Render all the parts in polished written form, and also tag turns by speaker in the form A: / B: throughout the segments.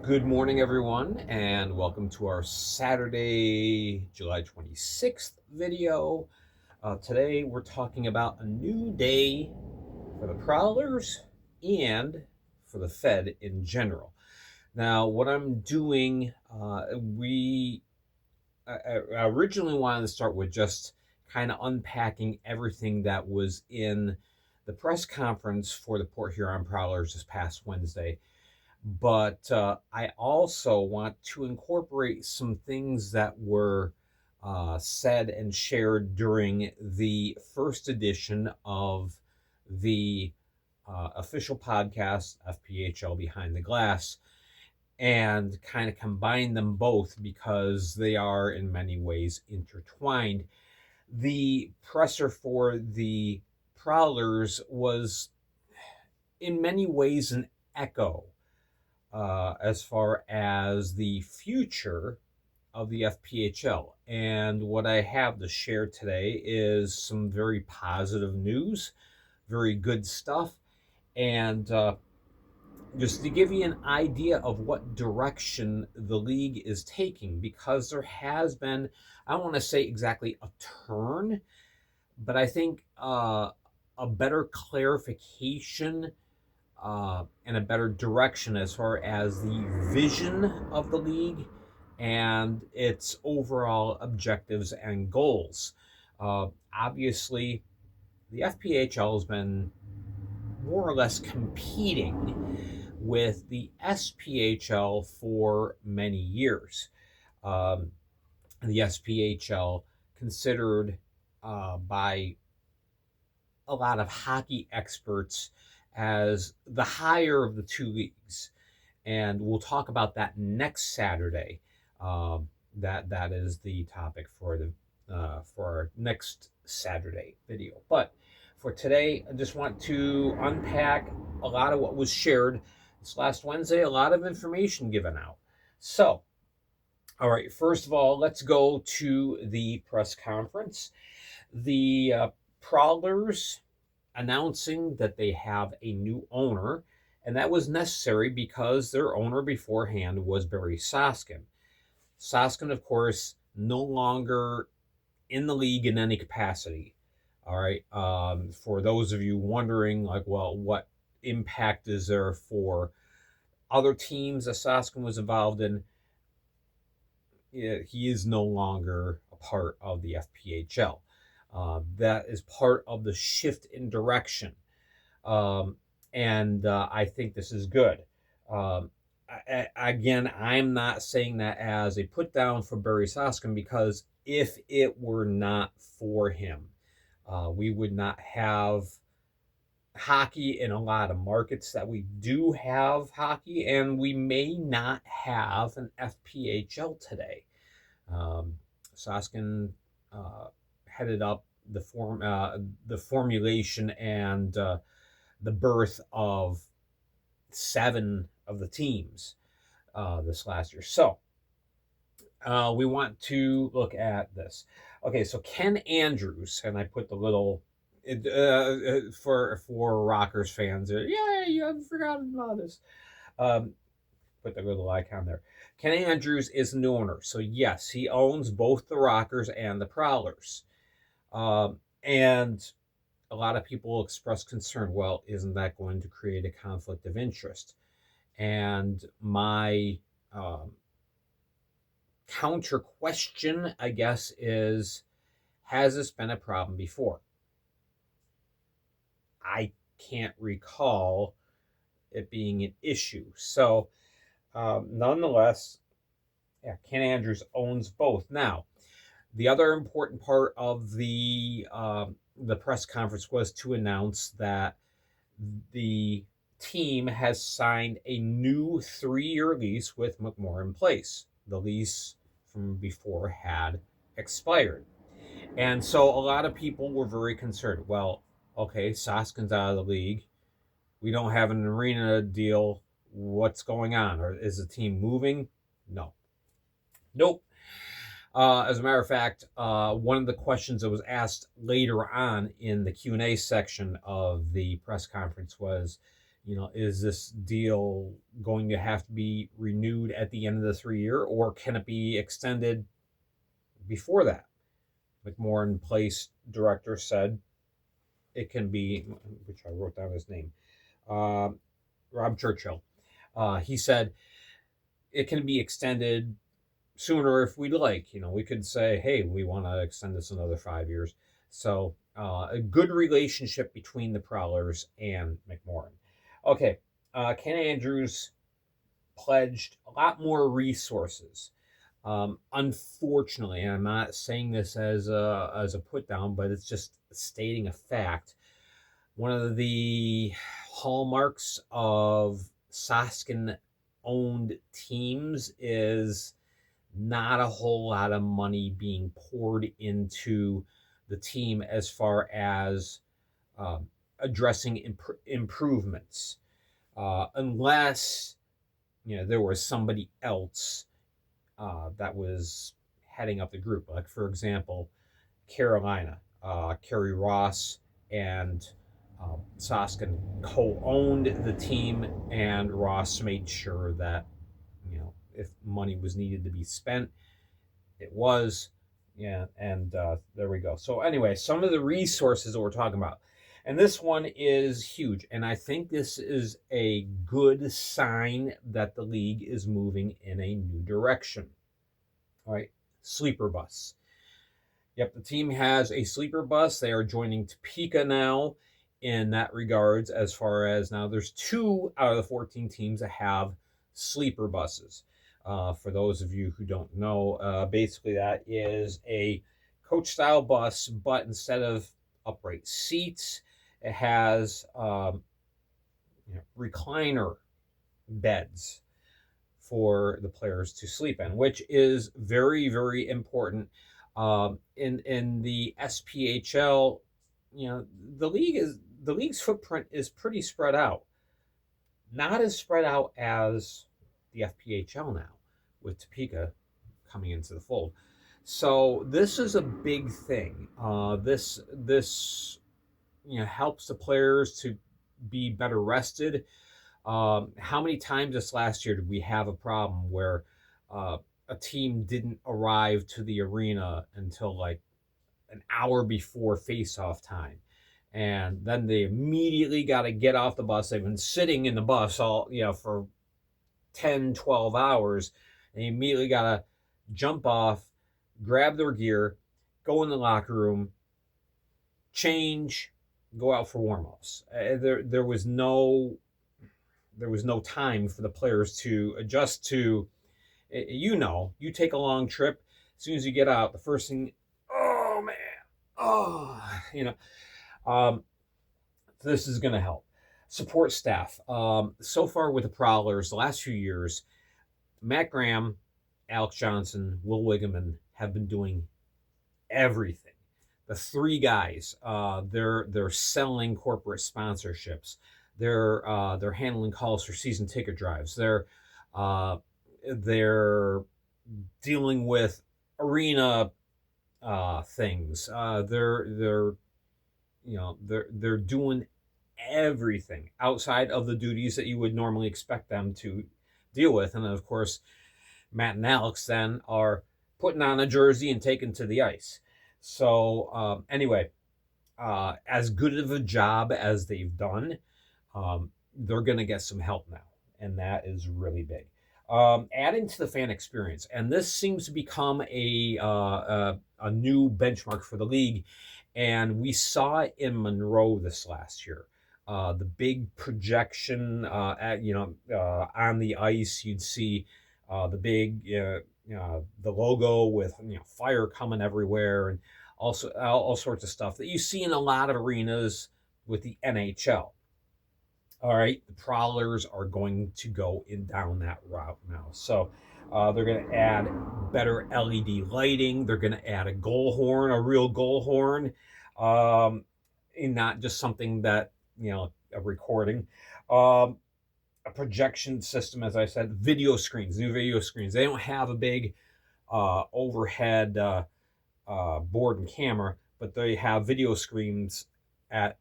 A: Good morning, everyone, and welcome to our Saturday, July 26th video. Today, we're talking about a new day for the Prowlers and for the Fed in general. Now, what I'm doing, I originally wanted to start with just kind of unpacking everything that was in the press conference for the Port Huron Prowlers this past Wednesday. But I also want to incorporate some things that were said and shared during the first edition of the official podcast, FPHL Behind the Glass, and kind of combine them both because they are in many ways intertwined. The presser for the Prowlers was in many ways an echo as far as the future of the FPHL. And what I have to share today is some very positive news, very good stuff, and just to give you an idea of what direction the league is taking, because there has been, I don't want to say exactly a turn, but I think a better clarification and a better direction as far as the vision of the league and its overall objectives and goals. Obviously, the FPHL has been more or less competing with the SPHL for many years. The SPHL, considered by a lot of hockey experts as the higher of the two leagues, and we'll talk about that next Saturday. That is the topic for our next Saturday video. But for today, I just want to unpack a lot of what was shared this last Wednesday. A lot of information given out. So, all right. First of all, let's go to the press conference. The Prowlers announcing that they have a new owner, and that was necessary because their owner beforehand was Barry Soskin. Soskin, of course, no longer in the league in any capacity. All right. For those of you wondering, like, well, what impact is there for other teams that Soskin was involved in? He is no longer a part of the FPHL. That is part of the shift in direction. And I think this is good. Again, I'm not saying that as a put down for Barry Soskin, because if it were not for him, we would not have hockey in a lot of markets that we do have hockey, and we may not have an FPHL today. Soskin headed up the formulation and the birth of 7 of the teams this last year. So we want to look at this. Okay, so Ken Andrews, and I put the little for Rockers fans. Yeah, you haven't forgotten about this. Put the little icon there. Ken Andrews is an owner, so yes, he owns both the Rockers and the Prowlers. And a lot of people express concern, well, isn't that going to create a conflict of interest? And my counter question, I guess, is, has this been a problem before? I can't recall it being an issue. So, nonetheless, yeah, Ken Andrews owns both. Now, the other important part of the press conference was to announce that the team has signed a new 3-year lease with McMorran Place. The lease from before had expired. And so a lot of people were very concerned. Well, okay, Soskin's out of the league. We don't have an arena deal. What's going on? Or is the team moving? No. Nope. As a matter of fact, one of the questions that was asked later on in the Q&A section of the press conference was, Is this deal going to have to be renewed at the end of the 3 year, or can it be extended before that? McMorrin Place director said it can be, which I wrote down his name, uh, Rob Churchill. He said it can be extended sooner if we'd like. We could say, hey, we want to extend this another 5 years. So a good relationship between the Prowlers and McMorrin. Okay, Ken Andrews pledged a lot more resources. Unfortunately, and I'm not saying this as a put down, but it's just stating a fact. One of the hallmarks of Soskin owned teams is not a whole lot of money being poured into the team as far as addressing improvements, unless there was somebody else that was heading up the group. Like, for example, Carolina, Kerry Ross and Soskin co-owned the team, and Ross made sure that if money was needed to be spent, it was. Yeah, and there we go. So anyway, some of the resources that we're talking about, and this one is huge, and I think this is a good sign that the league is moving in a new direction. All right, sleeper bus. Yep, the team has a sleeper bus. They are joining Topeka now in that regards, as far as now there's 2 out of the 14 teams that have sleeper buses. For those of you who don't know, basically that is a coach style bus, but instead of upright seats, it has recliner beds for the players to sleep in, which is very, very important. In the SPHL, the league's footprint is pretty spread out. Not as spread out as the FPHL now, with Topeka coming into the fold. So this is a big thing. This helps the players to be better rested. How many times this last year did we have a problem where a team didn't arrive to the arena until like an hour before face-off time? And then they immediately got to get off the bus. They've been sitting in the bus all, for 10, 12 hours. They immediately got to jump off, grab their gear, go in the locker room, change, go out for warm-ups. There was no time for the players to adjust to. You take a long trip. As soon as you get out, the first thing, oh man, this is going to help. Support staff. So far with the Prowlers, the last few years, Matt Graham, Alex Johnson, Will Wigeman have been doing everything. The 3 guys, they're selling corporate sponsorships. They're handling calls for season ticket drives. They're dealing with arena things. They're doing everything outside of the duties that you would normally expect them to deal with. And then, of course, Matt and Alex then are putting on a jersey and taken to the ice. So anyway, as good of a job as they've done, they're going to get some help now, and that is really big. Adding to the fan experience, and this seems to become a new benchmark for the league, and we saw it in Monroe this last year. The big projection, on the ice, you'd see the big, the logo with fire coming everywhere, and also all sorts of stuff that you see in a lot of arenas with the NHL. All right, the Prowlers are going to go down that route now. So they're going to add better LED lighting. They're going to add a goal horn, a real goal horn, and not just something that, a recording. A projection system, as I said, new video screens. They don't have a big overhead board and camera, but they have video screens at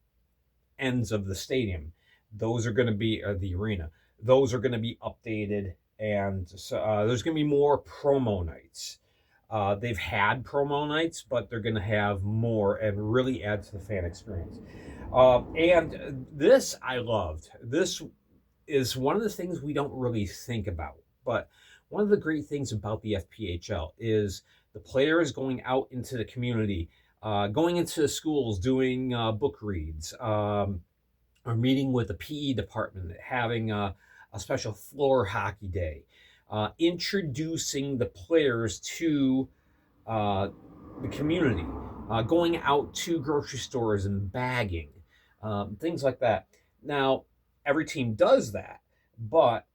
A: ends of the stadium. Those are going to be the arena. Those are going to be updated, and so, there's going to be more promo nights. They've had promo nights, but they're going to have more and really add to the fan experience. And this I loved. This is one of the things we don't really think about. But one of the great things about the FPHL is the players going out into the community, going into the schools, doing book reads, or meeting with the PE department, having a special floor hockey day, introducing the players to uh, the community, going out to grocery stores and bagging, things like that. Now, every team does that, but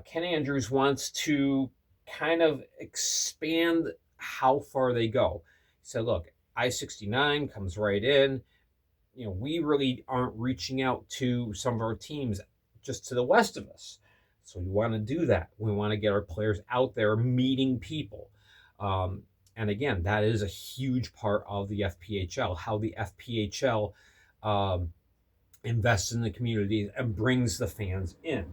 A: Ken Andrews wants to kind of expand how far they go. He said, look, I-69 comes right in. We really aren't reaching out to some of our teams just to the west of us. So we want to do that. We want to get our players out there meeting people. And again, that is a huge part of the FPHL, how the FPHL invests in the community and brings the fans in.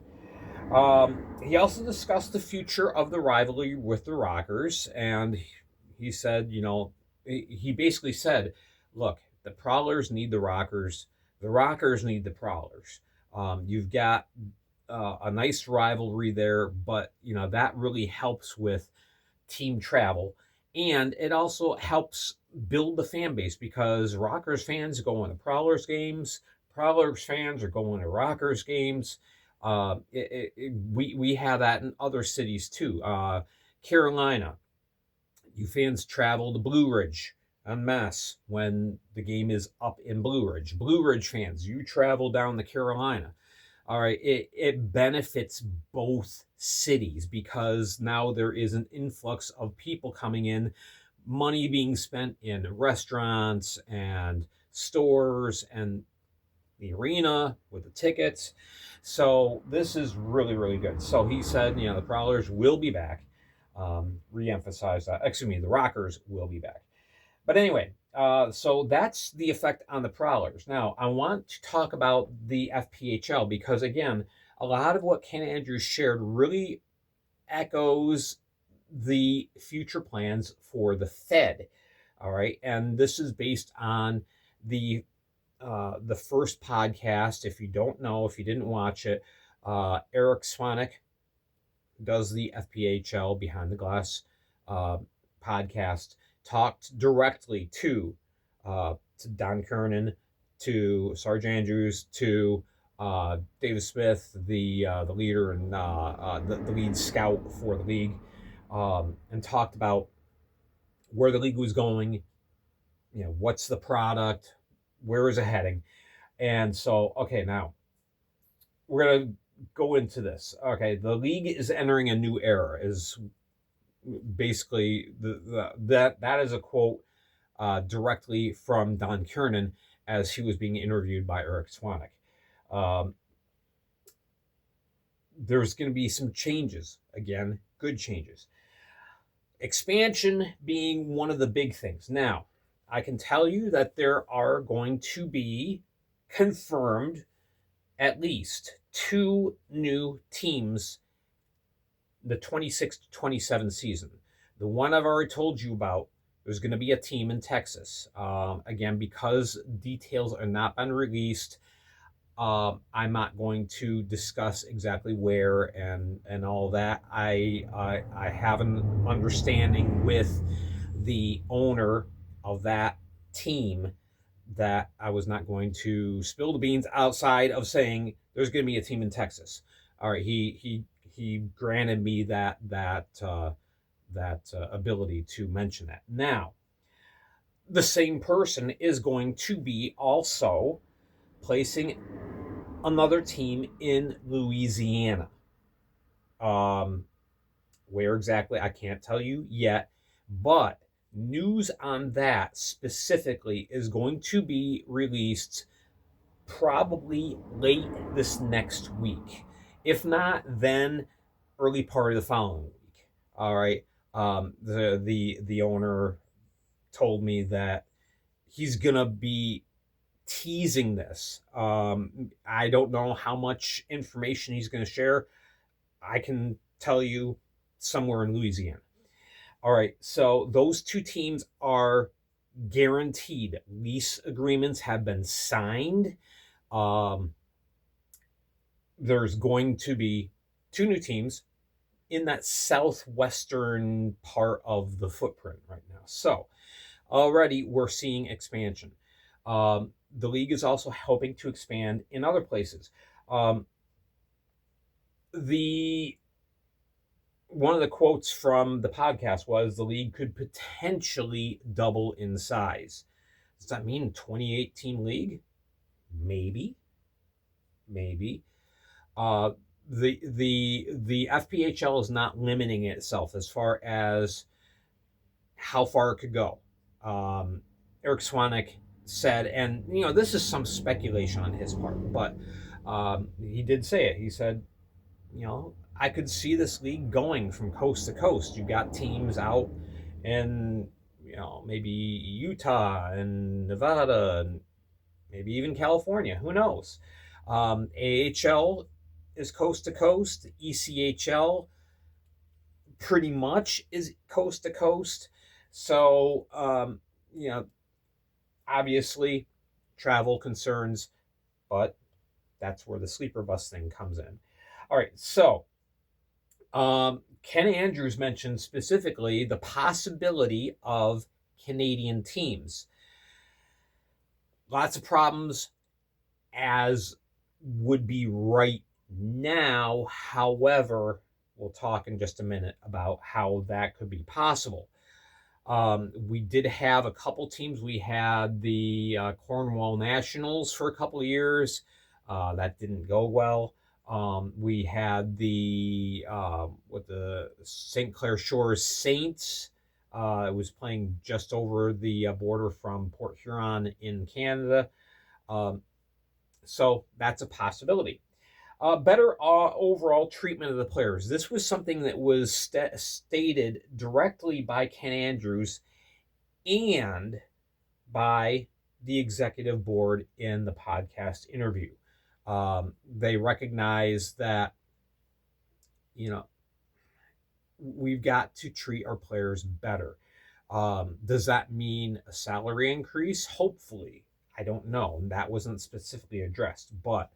A: He also discussed the future of the rivalry with the Rockers, and he said, he basically said, look, the Prowlers need the Rockers need the Prowlers. You've got a nice rivalry there, but that really helps with team travel, and it also helps build the fan base because Rockers fans go into Prowlers games, Prowlers fans are going to Rockers games. We have that in other cities too. Carolina, you fans travel to Blue Ridge en masse when the game is up in Blue Ridge. Blue Ridge fans, you travel down to Carolina. All right, it benefits both cities because now there is an influx of people coming in, money being spent in restaurants and stores and the arena with the tickets. So this is really, really good. So he said, the Prowlers will be back. Re-emphasize that. Excuse me, the Rockers will be back. But anyway, so that's the effect on the Prowlers. Now, I want to talk about the FPHL because, again, a lot of what Ken Andrews shared really echoes the future plans for the Fed. All right, and this is based on the first podcast. If you don't know, if you didn't watch it, Eric Swanek does the FPHL Behind the Glass podcast, talked directly to Don Kernan, to Sarge Andrews, to David Smith, the leader and the lead scout for the league, and talked about where the league was going, what's the product, where is it heading. And so, okay, now we're going to go into this. Okay, the league is entering a new era, is basically that is a quote directly from Don Kernan as he was being interviewed by Eric Swanek. There's going to be some changes, again, good changes. Expansion being one of the big things. Now, I can tell you that there are going to be confirmed at least 2 new teams the 26-27 season. The one I've already told you about, there's going to be a team in Texas. Again, because details are not been released, I'm not going to discuss exactly where and all that. I have an understanding with the owner of that team that I was not going to spill the beans outside of saying there's going to be a team in Texas. All right, he granted me that ability to mention that. Now, the same person is going to be also placing another team in Louisiana. Where exactly, I can't tell you yet, but news on that specifically is going to be released probably late this next week. If not, then early part of the following week. All right. The owner told me that he's gonna be teasing this. I don't know how much information he's going to share. I can tell you somewhere in Louisiana. All right, so those two teams are guaranteed. Lease agreements have been signed. Um, there's going to be two new teams in that southwestern part of the footprint right now. So already we're seeing expansion. The league is also hoping to expand in other places. The One of the quotes from the podcast was the league could potentially double in size. Does that mean 2018 league? Maybe, maybe. Uh, the FPHL is not limiting itself as far as how far it could go. Eric Swanek said, and this is some speculation on his part, but he did say it. He said, I could see this league going from coast to coast. You got teams out in, maybe Utah and Nevada and maybe even California. Who knows? AHL is coast to coast. ECHL pretty much is coast to coast. So, obviously travel concerns, but that's where the sleeper bus thing comes in. All right, so Ken Andrews mentioned specifically the possibility of Canadian teams. Lots of problems as would be right now. However, we'll talk in just a minute about how that could be possible. We did have a couple teams. We had the Cornwall Nationals for a couple of years. That didn't go well. We had the St. Clair Shores Saints. It was playing just over the border from Port Huron in Canada. So that's a possibility. Better overall treatment of the players. This was something that was stated directly by Ken Andrews and by the executive board in the podcast interview. They recognize that, we've got to treat our players better. Does that mean a salary increase? Hopefully. I don't know. That wasn't specifically addressed, but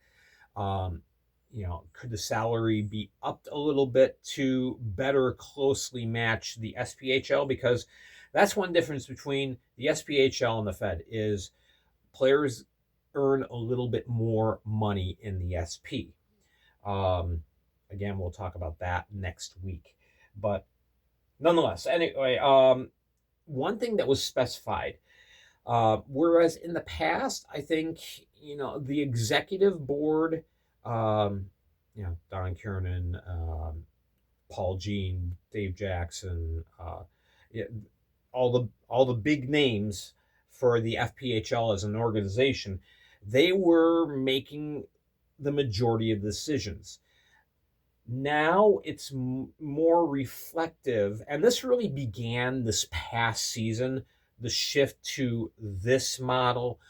A: could the salary be upped a little bit to better closely match the SPHL? Because that's one difference between the SPHL and the Fed is players earn a little bit more money in the SP. Again, we'll talk about that next week. But nonetheless, anyway, one thing that was specified, whereas in the past, I think, the executive board, Don Kiernan, Paul Jean, Dave Jackson, all the big names for the FPHL as an organization, they were making the majority of the decisions. Now it's more reflective, and this really began this past season, the shift to this model.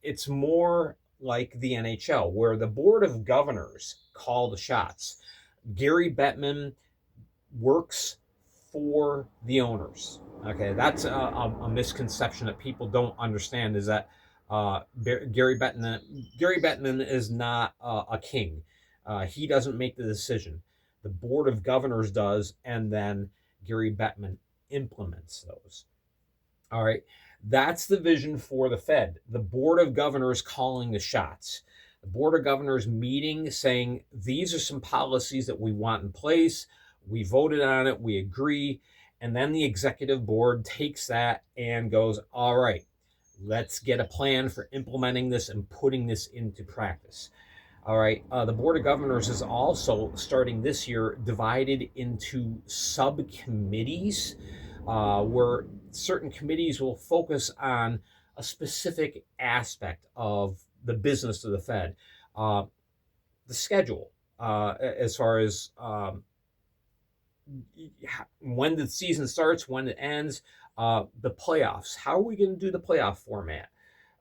A: It's more like the NHL, where the board of governors call the shots. Gary Bettman works for the owners. Okay, that's a misconception that people don't understand, is that Gary Bettman is not a king. He doesn't make the decision. The board of governors does, and then Gary Bettman implements those. All right, that's the vision for the Fed. The board of governors calling the shots. The board of governors meeting, saying these are some policies that we want in place. We voted on it. We agree. And then the executive board takes that and goes, all right, let's get a plan for implementing this and putting this into practice. All right. The Board of Governors is also, starting this year, divided into subcommittees where certain committees will focus on a specific aspect of the business of the Fed. The schedule, as far as when the season starts, when it ends, the playoffs. How are we going to do the playoff format?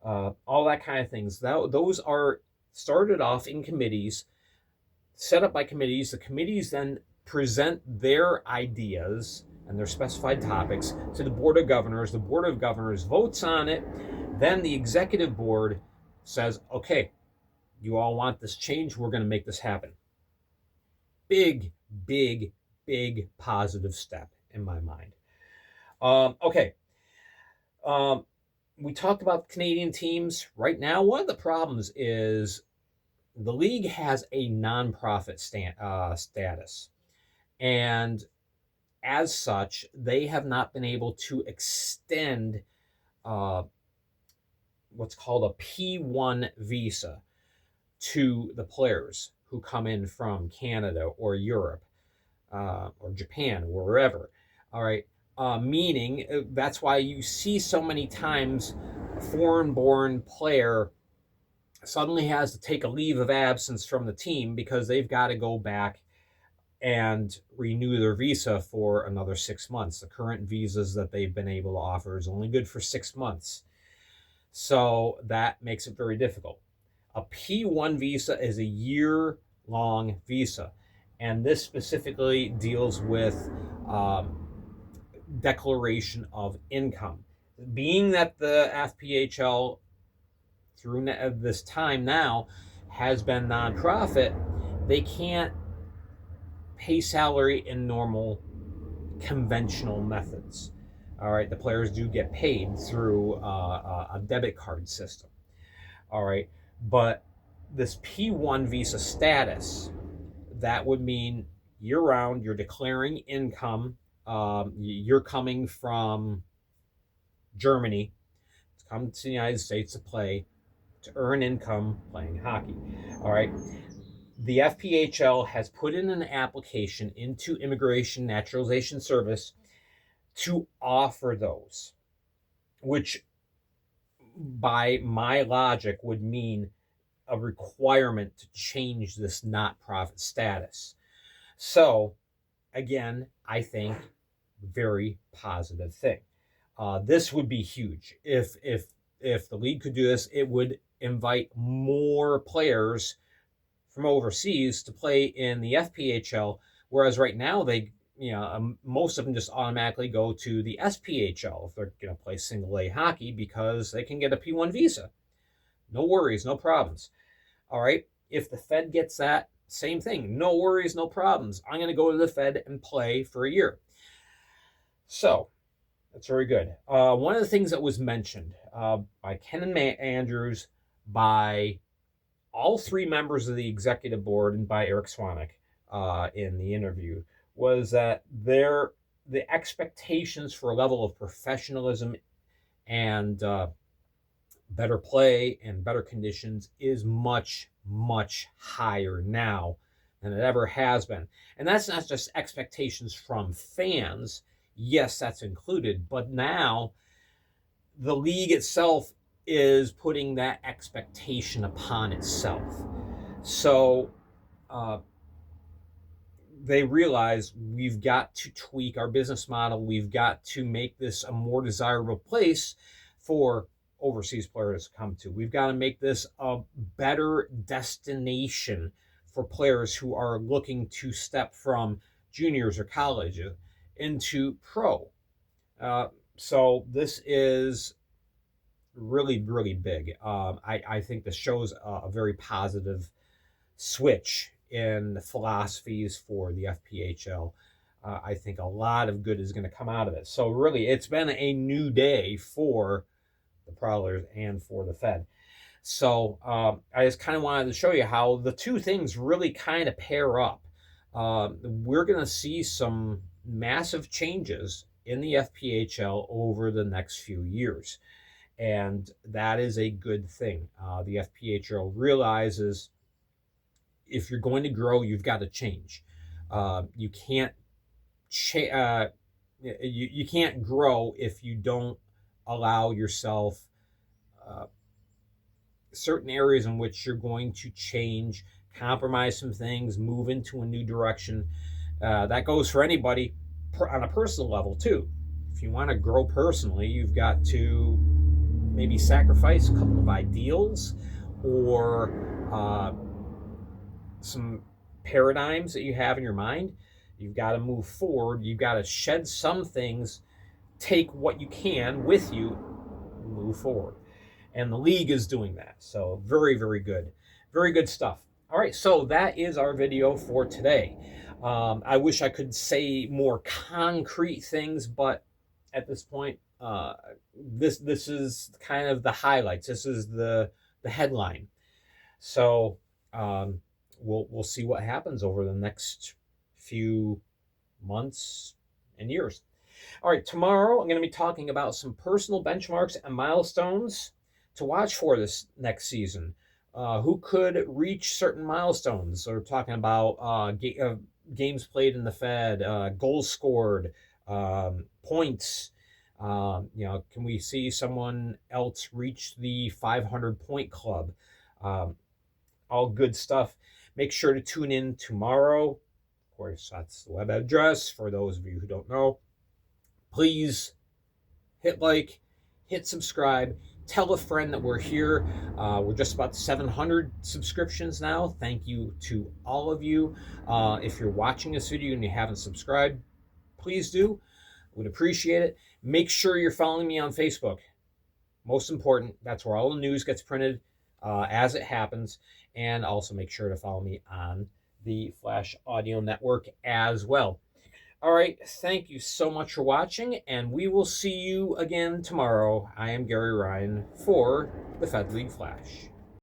A: all that kind of things. Those are started off in committees, set up by committees. The committees then present their ideas and their specified topics to the Board of Governors. The Board of Governors votes on it. Then the executive board says, okay, you all want this change, we're going to make this happen. Big, big, big positive step in my mind. Okay. We talked about Canadian teams. Right now, one of the problems is the league has a nonprofit status. And as such, they have not been able to extend what's called a P1 visa to the players who come in from Canada or Europe or Japan or wherever. All right. Meaning that's why you see so many times a foreign-born player suddenly has to take a leave of absence from the team because they've got to go back and renew their visa for another 6 months. The current visas that they've been able to offer is only good for 6 months. So that makes it very difficult. A P1 visa is a year-long visa, and this specifically deals with declaration of income. Being that the FPHL through this time now has been nonprofit, they can't pay salary in normal conventional methods. All right, the players do get paid through a debit card system. All right, but this P1 visa status, that would mean year-round you're declaring income. You're coming from Germany to come to the United States to play, to earn income playing hockey. All right. The FPHL has put in an application into Immigration Naturalization Service to offer those, which by my logic would mean a requirement to change this not-profit status. So, again, I think very positive thing. This would be huge. If the league could do this, it would invite more players from overseas to play in the FPHL, whereas right now most of them just automatically go to the SPHL if they're going to play single A hockey because they can get a P1 visa. No worries, no problems. All right. If the Fed gets that, same thing. No worries, no problems. I'm going to go to the Fed and play for a year. So that's very good. One of the things that was mentioned by Ken and Andrews, by all three members of the executive board, and by Eric Swanek in the interview, was that the expectations for a level of professionalism and better play and better conditions is much, much higher now than it ever has been. And that's not just expectations from fans. Yes, that's included. But now the league itself is putting that expectation upon itself. So they realize we've got to tweak our business model. We've got to make this a more desirable place for overseas players to come to. We've got to make this a better destination for players who are looking to step from juniors or college into pro. So this is really, really big. I think this shows a very positive switch in the philosophies for the FPHL. I think a lot of good is going to come out of it. So really, it's been a new day for the Prowlers and for the Fed. So I just kind of wanted to show you how the two things really kind of pair up. We're going to see some massive changes in the FPHL over the next few years. And that is a good thing. The FPHL realizes if you're going to grow, you've got to change. You can't you can't grow if you don't allow yourself certain areas in which you're going to change, compromise some things, move into a new direction. That goes for anybody on a personal level too. If you want to grow personally, you've got to maybe sacrifice a couple of ideals or some paradigms that you have in your mind. You've got to move forward. You've got to shed some things, take what you can with you, and move forward. And the league is doing that. So very, very good. Very good stuff. All right, so that is our video for today. I wish I could say more concrete things, but at this point, this is kind of the highlights. This is the headline. So we'll see what happens over the next few months and years. All right, tomorrow I'm going to be talking about some personal benchmarks and milestones to watch for this next season. Who could reach certain milestones? So we're talking about games played in the Fed, goals scored, points. Can we see someone else reach the 500 point club? All good stuff. Make sure to tune in tomorrow. Of course, that's the web address for those of you who don't know. Please hit like, hit subscribe, tell a friend that we're here. We're just about 700 subscriptions now. Thank you to all of you. If you're watching this video and you haven't subscribed, please do. Would appreciate it. Make sure you're following me on Facebook. Most important, that's where all the news gets printed as it happens. And also make sure to follow me on the Flash Audio Network as well. All right, thank you so much for watching, and we will see you again tomorrow. I am Gary Ryan for the Fed League Flash.